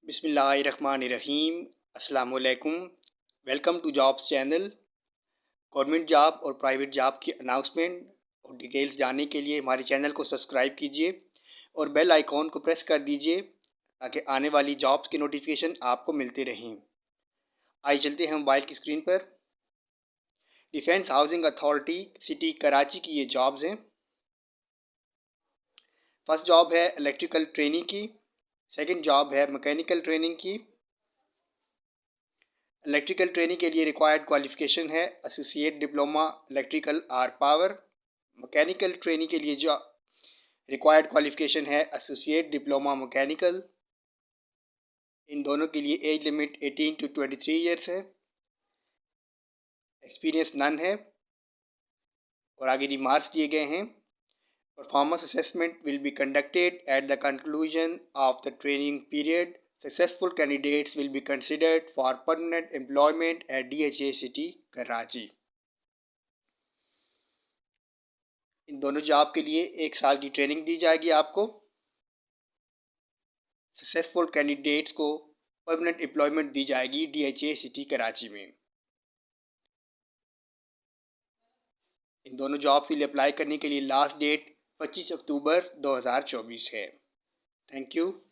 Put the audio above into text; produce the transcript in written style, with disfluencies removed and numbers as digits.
बिस्मिल्लाहिर्रहमानिर्रहीम। अस्सलाम वालेकुम। Welcome to jobs channel. Government job और प्राइवेट जॉब की अनाउंसमेंट और डिटेल्स जानने के लिए हमारे चैनल को सब्सक्राइब कीजिए और बेल आइकॉन को प्रेस कर दीजिए ताकि आने वाली जॉब्स की नोटिफिकेशन आपको मिलते रहें। आइए चलते हैं मोबाइल की स्क्रीन पर। Defence housing authority city Karachi की ये जॉब्स हैं। फर्स्ट जॉब है इलेक्ट्रिकल ट्रेनिंग की। सेकंड जॉब है मैकेनिकल ट्रेनिंग की। इलेक्ट्रिकल ट्रेनिंग के लिए रिक्वायर्ड क्वालिफ़िकेशन है associate diploma electrical or power. Mechanical training के लिए जो रिक्वायर्ड क्वालिफ़िकेशन है एसोसिएट डिप्लोमा मैकेनिकल। इन दोनों के लिए एज लिमिट 18 to 23 ईयर्स है। एक्सपीरियंस नन है। और आगे रिमार्क्स दिए गए हैं। Performance assessment will be conducted at the conclusion of the training period. Successful candidates will be considered for permanent employment at DHA City, Karachi। इन दोनों job के लिए 1 साल की ट्रेनिंग दी जाएगी आपको। सक्सेसफुल कैंडिडेट्स को परमानेंट एम्प्लॉयमेंट दी जाएगी DHA सिटी कराची में। इन दोनों जॉब के लिए अप्लाई करने के लिए लास्ट डेट 25 अक्टूबर 2024 है। Thank you.